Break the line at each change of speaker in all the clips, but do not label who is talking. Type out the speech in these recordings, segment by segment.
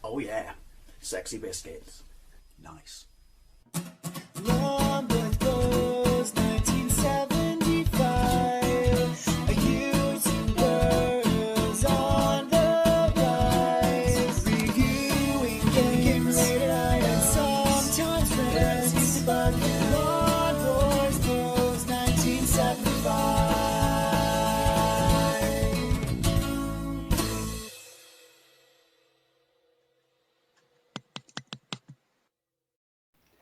Oh yeah, sexy biscuits. Nice.
Long was 1975. A YouTuber on the rise. Reviewing games and sometimes friends. But Long was 1975.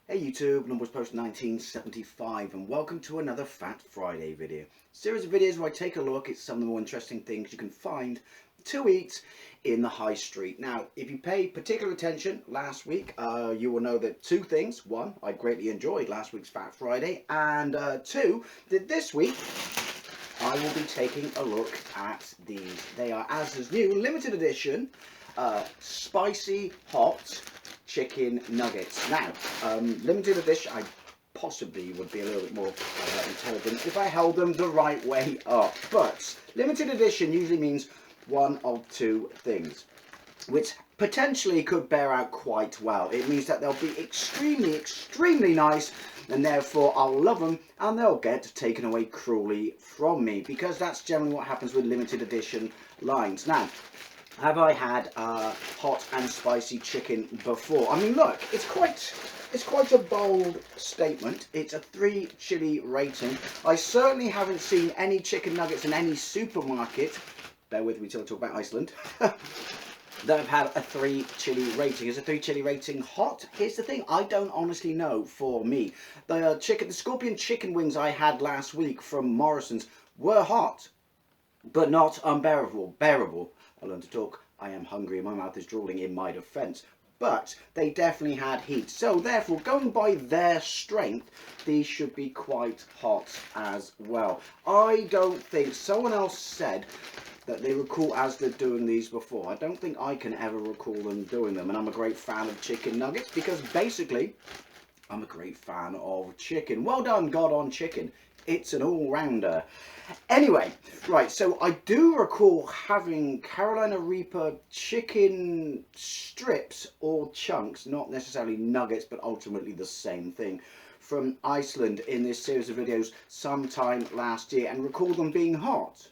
Hey YouTube, Numbers Post 1975 and welcome to another Fat Friday video. Series of videos where I take a look at some of the more interesting things you can find to eat in the high street. Now, if you pay particular attention last week, you will know that two things. One, I greatly enjoyed last week's Fat Friday, and two, that this week I will be taking a look at these. They are ASDA's new limited edition spicy hot chicken nuggets. Now, limited edition, I possibly would be a little bit more intelligent if I held them the right way up. But limited edition usually means one of two things, which potentially could bear out quite well. It means that they'll be extremely, extremely nice, and therefore I'll love them, and they'll get taken away cruelly from me, because that's generally what happens with limited edition lines. Now, have I had hot and spicy chicken before? I mean, look, it's quite a bold statement. It's a 3 chili rating. I certainly haven't seen any chicken nuggets in any supermarket, bear with me till I talk about Iceland, that have had a 3 chili rating. Is a 3 chili rating hot? Here's the thing, I don't honestly know for me. The scorpion chicken wings I had last week from Morrison's were hot, but not unbearable. Bearable. I learned to talk. I am hungry and my mouth is drooling in my defence. But they definitely had heat. So therefore, going by their strength, these should be quite hot as well. I don't think, someone else said that they recall ASDA doing these before. I don't think I can ever recall them doing them. And I'm a great fan of chicken nuggets because basically, I'm a great fan of chicken. Well done, God on chicken. It's an all-rounder. Anyway, right, so I do recall having Carolina Reaper chicken strips or chunks, not necessarily nuggets, but ultimately the same thing, from Iceland in this series of videos sometime last year, and recall them being hot,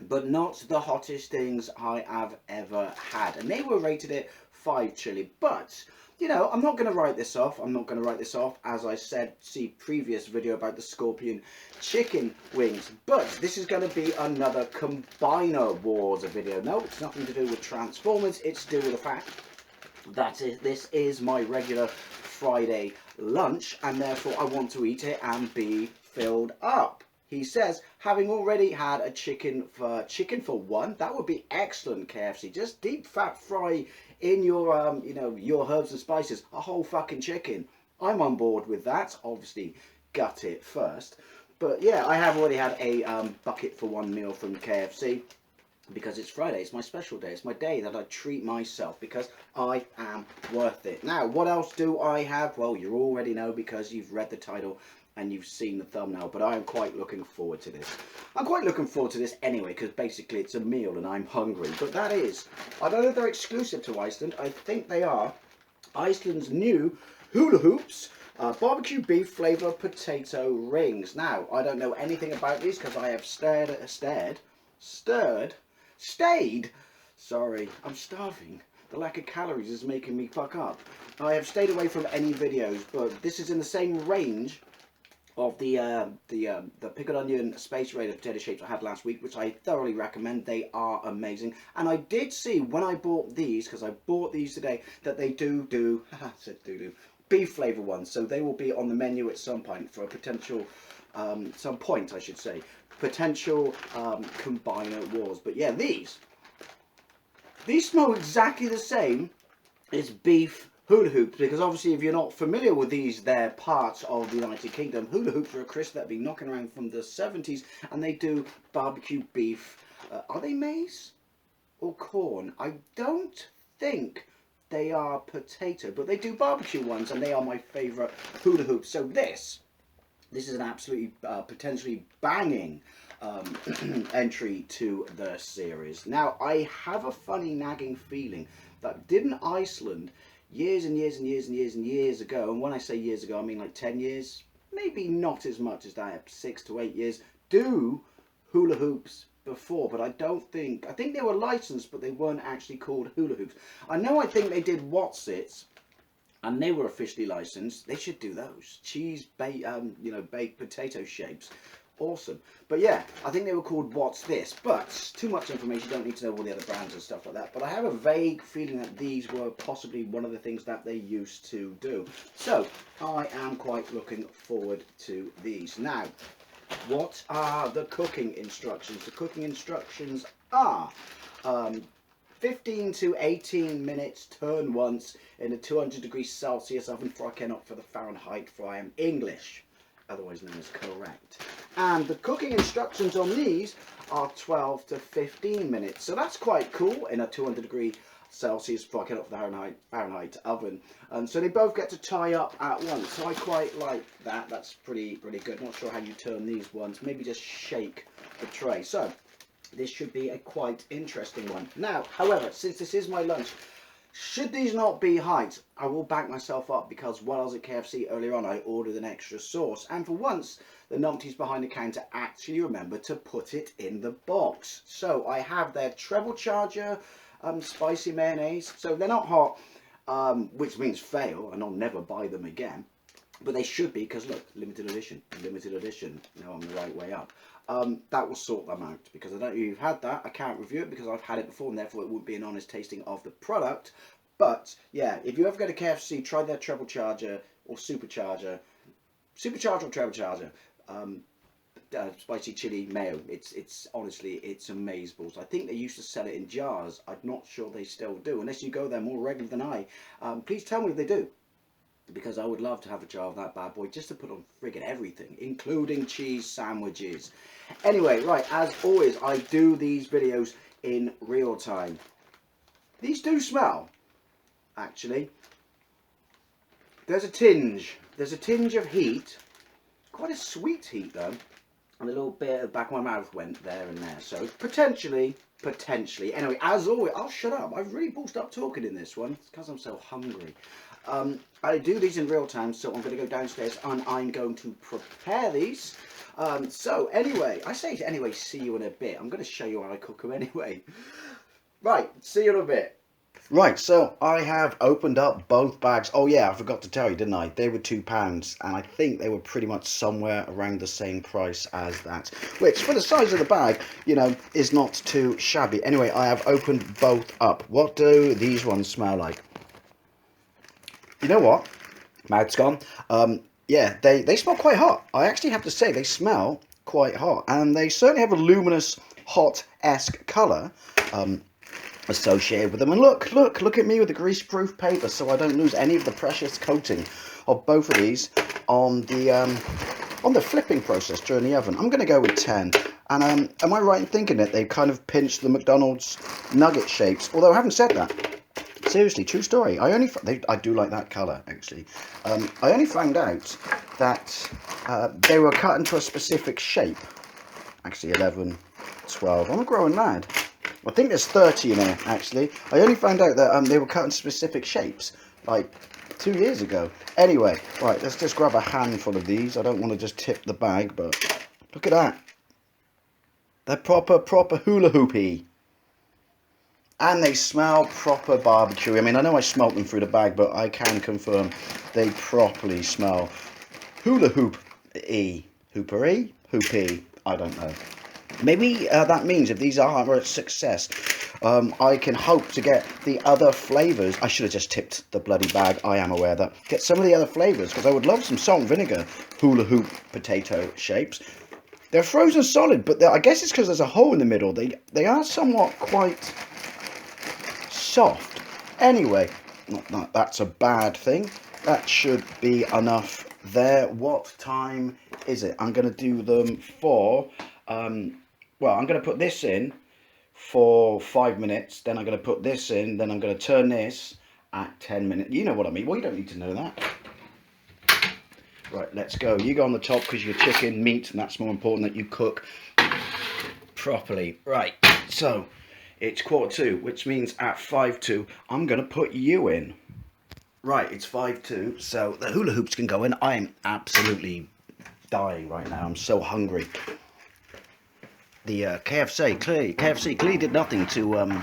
but not the hottest things I have ever had. And they were rated at 5 chili, but you know, I'm not going to write this off. I'm not going to write this off. As I said, see previous video about the scorpion chicken wings. But this is going to be another Combiner Wars video. No, it's nothing to do with Transformers. It's to do with the fact that this is my regular Friday lunch, and therefore I want to eat it and be filled up. He says, having already had a chicken for one, that would be excellent, KFC. Just deep fat fry in your, you know, your herbs and spices, a whole fucking chicken. I'm on board with that. Obviously, gut it first. But yeah, I have already had a bucket for one meal from KFC because it's Friday. It's my special day. It's my day that I treat myself because I am worth it. Now, what else do I have? Well, you already know because you've read the title and you've seen the thumbnail, but I am quite looking forward to this. I'm quite looking forward to this anyway, because basically it's a meal and I'm hungry. But that is, I don't know if they're exclusive to Iceland. I think they are. Iceland's new Hula Hoops barbecue beef flavour potato rings. Now, I don't know anything about these because I have stayed. Sorry, I'm starving. The lack of calories is making me fuck up. I have stayed away from any videos, but this is in the same range of the pickled onion space raider potato shapes I had last week, which I thoroughly recommend. They are amazing. And I did see when I bought these, because I bought these today, that they do beef flavour ones. So they will be on the menu at some point for a potential, potential Combiner Wars. But yeah, these smell exactly the same as beef hula hoops, because obviously if you're not familiar with these, they're parts of the United Kingdom. Hula hoops are a crisp that have been knocking around from the 70s, and they do barbecue beef. Are they maize or corn? I don't think they are potato, but they do barbecue ones, and they are my favourite hula hoops. So this is an absolutely potentially banging entry to the series. Now, I have a funny nagging feeling that didn't Iceland years and years and years and years and years ago, and when I say years ago, I mean like 10 years, maybe not as much as that, 6 to 8 years, do hula hoops before, but I think they were licensed, but they weren't actually called hula hoops. I think they did Whatsits, and they were officially licensed. They should do those cheese baked potato shapes. Awesome. But yeah, I think they were called What's This, but too much information, you don't need to know all the other brands and stuff like that. But I have a vague feeling that these were possibly one of the things that they used to do. So I am quite looking forward to these. Now, what are the cooking instructions? The cooking instructions are 15 to 18 minutes, turn once in a 200 degrees Celsius oven. For I cannot for the Fahrenheit, for I am English, otherwise known as correct. And the cooking instructions on these are 12 to 15 minutes. So that's quite cool in a 200 degree Celsius, for I cannot for the Fahrenheit oven. So they both get to tie up at once. So I quite like that. That's pretty good. Not sure how you turn these ones. Maybe just shake the tray. So this should be a quite interesting one. Now, however, since this is my lunch, should these not be heights, I will back myself up, because while I was at KFC earlier on, I ordered an extra sauce. And for once, the numpties behind the counter actually remember to put it in the box. So I have their treble charger spicy mayonnaise. So they're not hot, which means fail, and I'll never buy them again. But they should be, because look, limited edition. Now I'm the right way up. That will sort them out, because I don't know if you've had that. I can't review it because I've had it before, and therefore it wouldn't be an honest tasting of the product. But yeah, if you ever go to KFC, try their treble charger or supercharger or treble charger spicy chili mayo. It's honestly, it's amazeballs. I think they used to sell it in jars. I'm not sure they still do, unless you go there more regularly than I. Please tell me if they do, because I would love to have a jar of that bad boy just to put on friggin' everything, including cheese sandwiches. Anyway, right, as always, I do these videos in real time. These do smell, actually. There's a tinge of heat, quite a sweet heat though, and a little bit of the back of my mouth went there and there, so potentially. Anyway, as always, I'll shut up. I've really ballsed up talking in this one. It's because I'm so hungry. I do these in real time, so I'm going to go downstairs and I'm going to prepare these. So anyway, I say anyway, see you in a bit. I'm going to show you how I cook them anyway. Right, see you in a bit. Right, so I have opened up both bags. Oh yeah, I forgot to tell you, didn't I? They were £2, and I think they were pretty much somewhere around the same price as that, which for the size of the bag, you know, is not too shabby. Anyway, I have opened both up. What do these ones smell like? You know what? Mouth's gone. Yeah, they smell quite hot. I actually have to say they smell quite hot, and they certainly have a luminous, hot-esque colour associated with them. And look at me with the grease-proof paper, so I don't lose any of the precious coating of both of these on the flipping process during the oven. I'm going to go with 10. And am I right in thinking that they kind of pinched the McDonald's nugget shapes? Although I haven't said that. Seriously, true story. I do like that colour, actually. I only found out that they were cut into a specific shape. Actually, 11, 12. I'm a growing lad. I think there's 30 in here, actually. I only found out that they were cut in specific shapes, like 2 years ago. Anyway, right, let's just grab a handful of these. I don't want to just tip the bag, but look at that. They're proper hula hoopy. And they smell proper barbecue. I mean, I know I smelt them through the bag, but I can confirm they properly smell hula hoop-y. Hoopery? Hoopy. I don't know. Maybe that means if these are a success, I can hope to get the other flavours. I should have just tipped the bloody bag. I am aware of that. Get some of the other flavours, because I would love some salt and vinegar hula hoop potato shapes. They're frozen solid, but I guess it's because there's a hole in the middle. They are somewhat quite soft. Anyway, not that's a bad thing. That should be enough there. What time is it? I'm going to do them for well, I'm going to put this in for 5 minutes, then I'm going to put this in, then I'm going to turn this at 10 minutes. You know what I mean. Well, you don't need to know that. Right, let's go. You go on the top because you're chicken, meat, and that's more important that you cook. properly. Right, so it's 2:15, which means at 5:02 I'm gonna put you in. Right, it's 5:02, so the hula hoops can go in. I'm absolutely dying right now. I'm so hungry. The KFC clearly did nothing to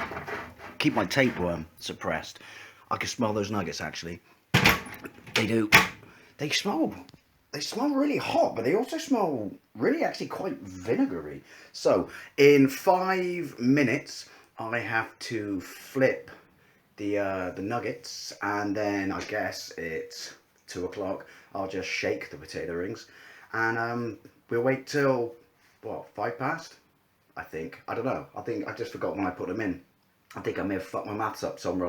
keep my tapeworm suppressed. I can smell those nuggets actually. They do. They smell really hot, but they also smell really actually quite vinegary. So in 5 minutes, I have to flip the nuggets, and then I guess it's 2 o'clock. I'll just shake the potato rings, and we'll wait till what, 5 past? I think. I don't know. I think I just forgot when I put them in. I think I may have fucked my maths up somewhere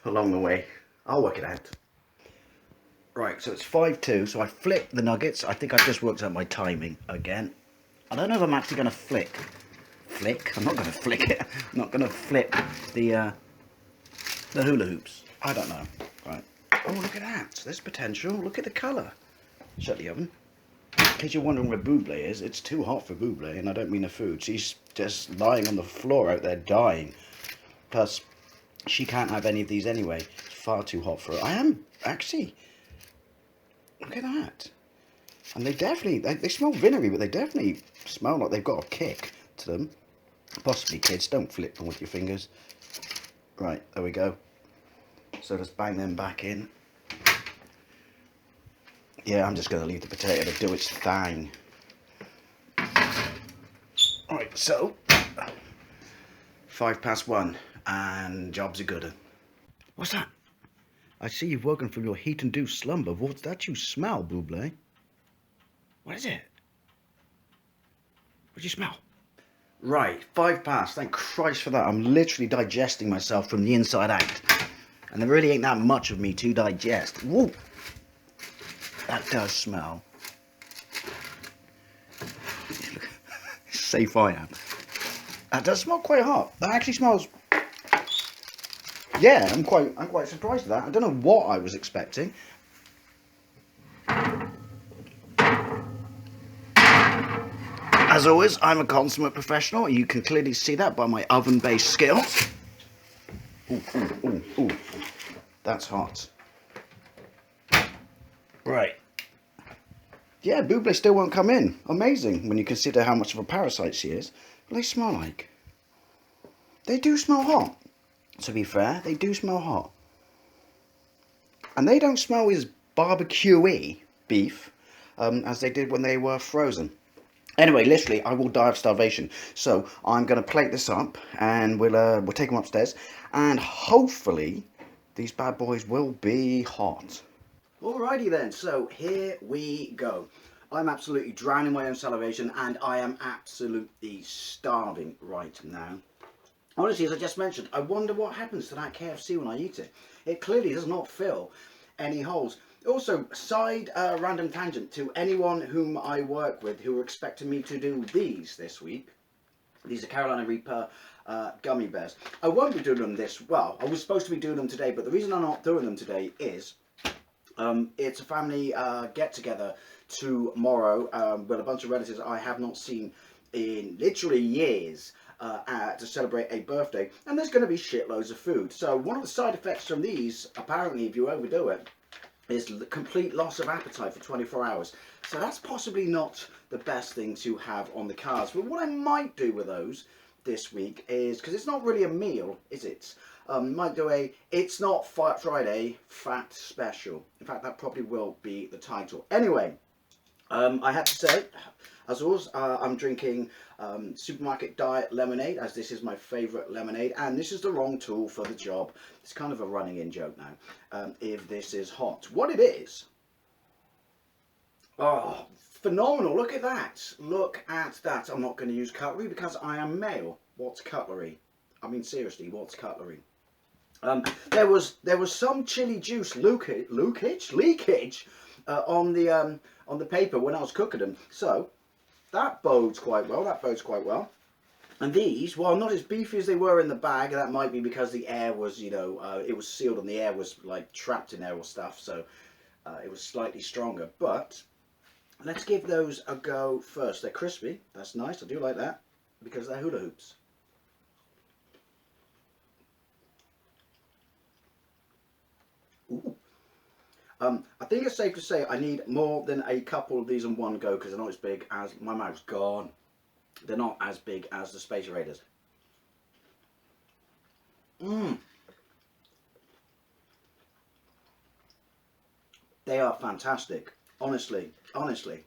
along the way. I'll work it out. Right, so it's 5:02, so I flipped the nuggets. I think I just worked out my timing again. I don't know if I'm actually going to flick. I'm not going to flick it. I'm not going to flip the hula hoops. I don't know. Right. Oh, look at that. There's potential. Look at the colour. Shut the oven. In case you're wondering where Buble is, it's too hot for Buble, and I don't mean the food. She's just lying on the floor out there dying. Plus, she can't have any of these anyway. It's far too hot for her. I am, actually. Look at that. And they smell vinegary, but they definitely smell like they've got a kick to them. Possibly, kids, don't flip them with your fingers. Right, there we go. So just bang them back in. Yeah, I'm just going to leave the potato to do its thing. Right, so 1:05, and jobs are good. What's that? I see you've woken from your heat-induced slumber. What's that you smell, Buble? What is it? What do you smell? Right, 5 past. Thank Christ for that. I'm literally digesting myself from the inside out. And there really ain't that much of me to digest. Whoa! That does smell. Look, safe I am. That does smell quite hot. That actually smells. Yeah, I'm quite surprised at that. I don't know what I was expecting. As always, I'm a consummate professional. You can clearly see that by my oven-based skills. Ooh, ooh, ooh, ooh. That's hot. Right. Yeah, Buble still won't come in. Amazing when you consider how much of a parasite she is. What do they smell like? They do smell hot. To be fair, they do smell hot. And they don't smell as barbecue-y beef as they did when they were frozen. Anyway, literally, I will die of starvation. So I'm going to plate this up, and we'll take them upstairs. And hopefully, these bad boys will be hot. Alrighty then, so here we go. I'm absolutely drowning my own salivation, and I am absolutely starving right now. Honestly, as I just mentioned, I wonder what happens to that KFC when I eat it. It clearly does not fill any holes. Also, side random tangent to anyone whom I work with who are expecting me to do these this week. These are Carolina Reaper gummy bears. I won't be doing them I was supposed to be doing them today, but the reason I'm not doing them today is it's a family get-together tomorrow with a bunch of relatives I have not seen in literally years. To celebrate a birthday, and there's going to be shitloads of food. So one of the side effects from these, apparently if you overdo it, is the complete loss of appetite for 24 hours. So that's possibly not the best thing to have on the cards. But what I might do with those this week is, because it's not really a meal, is it? Might do a It's Not Fat Friday Fat Special. In fact, that probably will be the title. Anyway, I have to say, as always, I'm drinking supermarket diet lemonade, as this is my favourite lemonade, and this is the wrong tool for the job. It's kind of a running in joke now, if this is hot. What it is, oh, phenomenal, look at that, look at that. I'm not going to use cutlery because I am male. What's cutlery? I mean, seriously, what's cutlery? There was some chili juice leakage on the paper when I was cooking them, so that bodes quite well. And these, while not as beefy as they were in the bag, that might be because the air was, it was sealed and the air was like trapped in there or stuff, so it was slightly stronger. But let's give those a go first. They're crispy, that's nice, I do like that. because they're hula hoops. Ooh. I think it's safe to say I need more than a couple of these in one go because they're not as big as my mouth's gone. They're not as big as the Space Raiders. Mmm. They are fantastic. Honestly, honestly.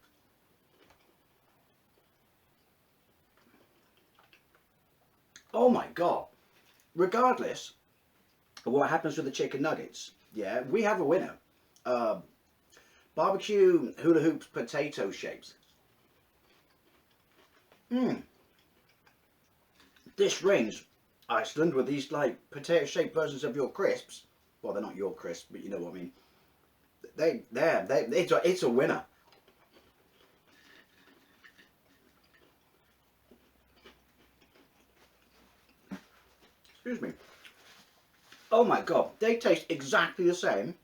Oh my God. Regardless of what happens with the chicken nuggets, yeah, we have a winner. Barbecue hula hoops potato shapes. Mmm. This rings Iceland with these like potato shaped versions of your crisps. Well, they're not your crisps, but you know what I mean. It's a winner. Excuse me. Oh my God, they taste exactly the same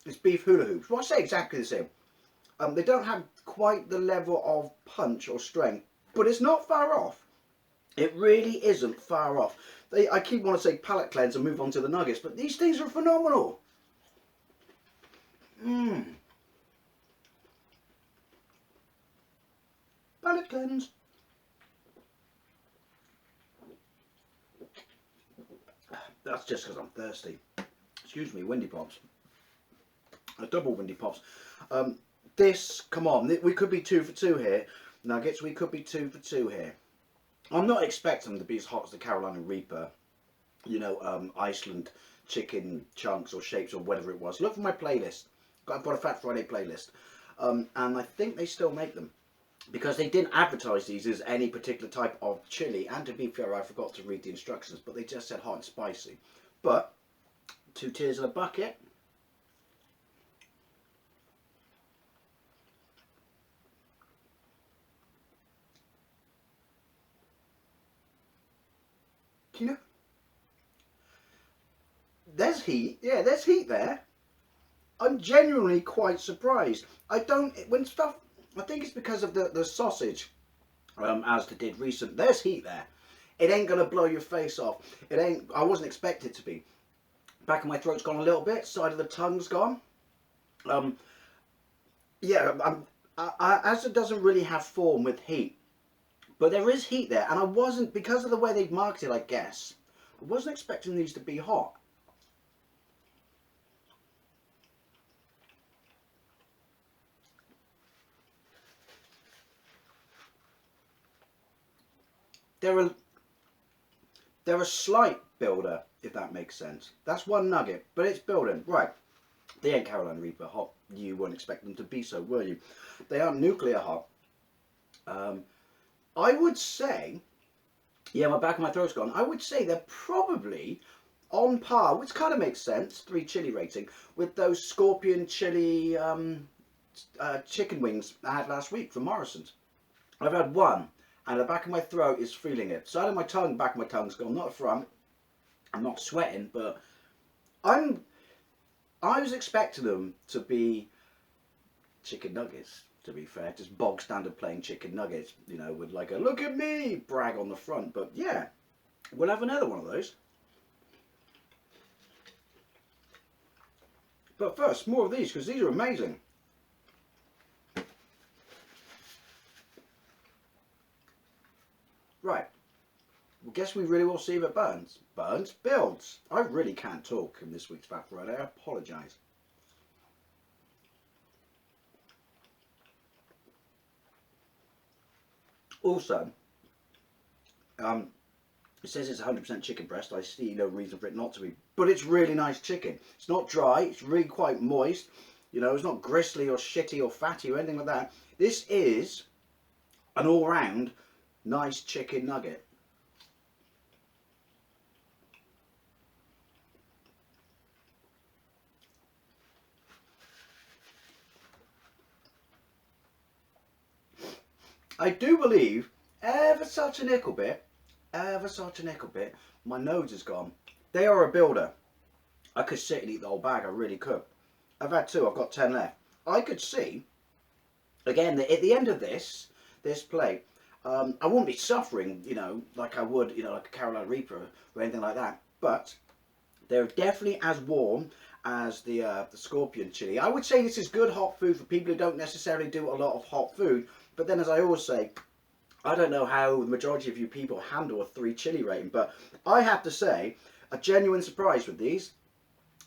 as beef hula hoops. Well, I say exactly the same. They don't have quite the level of punch or strength, but it's not far off. It really isn't far off. I keep wanting to say palate cleanse and move on to the nuggets, but these things are phenomenal. Mmm. Palate cleanse. That's just because I'm thirsty. Excuse me, Windy Pops. A double Windy Pops. This, come on, we could be 2 for 2 here. Nuggets, we could be 2 for 2 here. I'm not expecting them to be as hot as the Carolina Reaper, you know, Iceland chicken chunks or shapes or whatever it was. Look for my playlist. I've got a Fat Friday playlist. And I think they still make them. Because they didn't advertise these as any particular type of chili. And to be fair, I forgot to read the instructions. But they just said hot and spicy. But 2 tiers in a bucket. You know, there's heat. Yeah, there's heat there. I'm genuinely quite surprised. I don't, when stuff, I think it's because of the sausage, ASDA did recent. There's heat there. It ain't going to blow your face off. It ain't, I wasn't expected to be. Back of my throat's gone a little bit. Side of the tongue's gone. Yeah, ASDA doesn't really have form with heat. But there is heat there, and I wasn't, because of the way they've marketed, I guess, I wasn't expecting these to be hot. They're a slight builder, if that makes sense. That's one nugget, but it's building. Right, they ain't Carolina Reaper hot. You weren't expecting them to be so, were you? They aren't nuclear hot. I would say, yeah, my back of my throat's gone. I would say they're probably on par, which kind of makes sense, 3 chili rating, with those scorpion chili chicken wings I had last week from Morrison's. I've had one, and the back of my throat is feeling it. Side of my tongue, back of my tongue's gone, not the front. I'm not sweating, but I was expecting them to be chicken nuggets. To be fair, just bog standard plain chicken nuggets, you know, with like a look at me brag on the front. But yeah, we'll have another one of those. But first, more of these, because these are amazing. Right, well, guess we really will see if it burns. Burns, builds. I really can't talk in this week's Fat Friday, I apologise. Also, it says it's 100% chicken breast. I see no reason for it not to be. But it's really nice chicken. It's not dry. It's really quite moist. You know, it's not gristly or shitty or fatty or anything like that. This is an all-round nice chicken nugget. I do believe, ever such a little bit, my nose is gone. They are a builder. I could sit and eat the whole bag, I really could. I've had 2, I've got 10 left. I could see, again, at the end of this plate, I wouldn't be suffering, you know, like I would, you know, like a Carolina Reaper or anything like that. But they're definitely as warm as the scorpion chili. I would say this is good hot food for people who don't necessarily do a lot of hot food. But then, as I always say, I don't know how the majority of you people handle a 3 chili rating. But I have to say, a genuine surprise with these.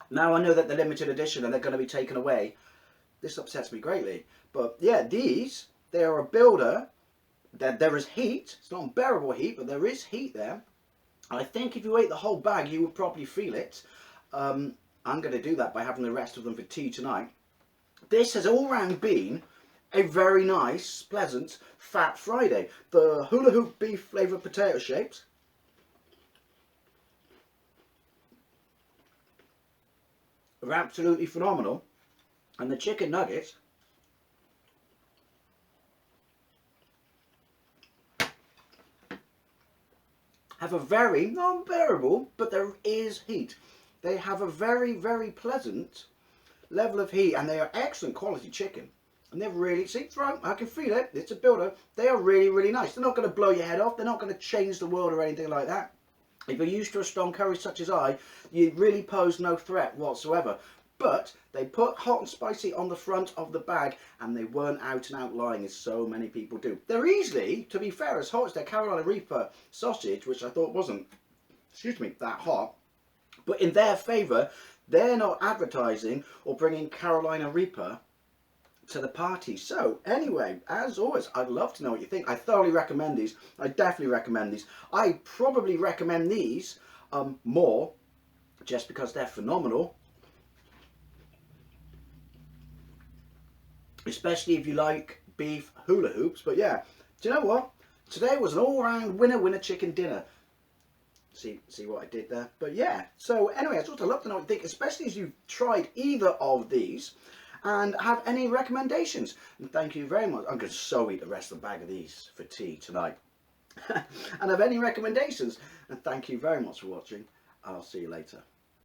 Now I know that they're limited edition and they're going to be taken away. This upsets me greatly. But yeah, these, they are a builder. There is heat. It's not unbearable heat, but there is heat there. I think if you ate the whole bag, you would probably feel it. I'm going to do that by having the rest of them for tea tonight. This has all round been a very nice, pleasant, Fat Friday. The hula hoop beef flavoured potato shapes. Are absolutely phenomenal. And the chicken nuggets have a very, not unbearable, but there is heat. They have a very, very pleasant level of heat, and they are excellent quality chicken. And they're really, see, I can feel it, it's a builder. They are really, really nice. They're not going to blow your head off. They're not going to change the world or anything like that. If you're used to a strong curry such as I, you really pose no threat whatsoever. But they put hot and spicy on the front of the bag, and they weren't out and out lying as so many people do. They're easily, to be fair, as hot as their Carolina Reaper sausage, which I thought wasn't, excuse me, that hot. But in their favour, they're not advertising or bringing Carolina Reaper to the party. So anyway, as always, I'd love to know what you think. I thoroughly recommend these. I definitely recommend these. I probably recommend these more just because they're phenomenal. Especially if you like beef hula hoops. But yeah, do you know what? Today was an all-round winner chicken dinner. See what I did there? But yeah, so anyway, I'd love to know what you think, especially as you've tried either of these and have any recommendations. And thank you very much. I'm going to so eat the rest of the bag of these for tea tonight. And have any recommendations. And thank you very much for watching. I'll see you later.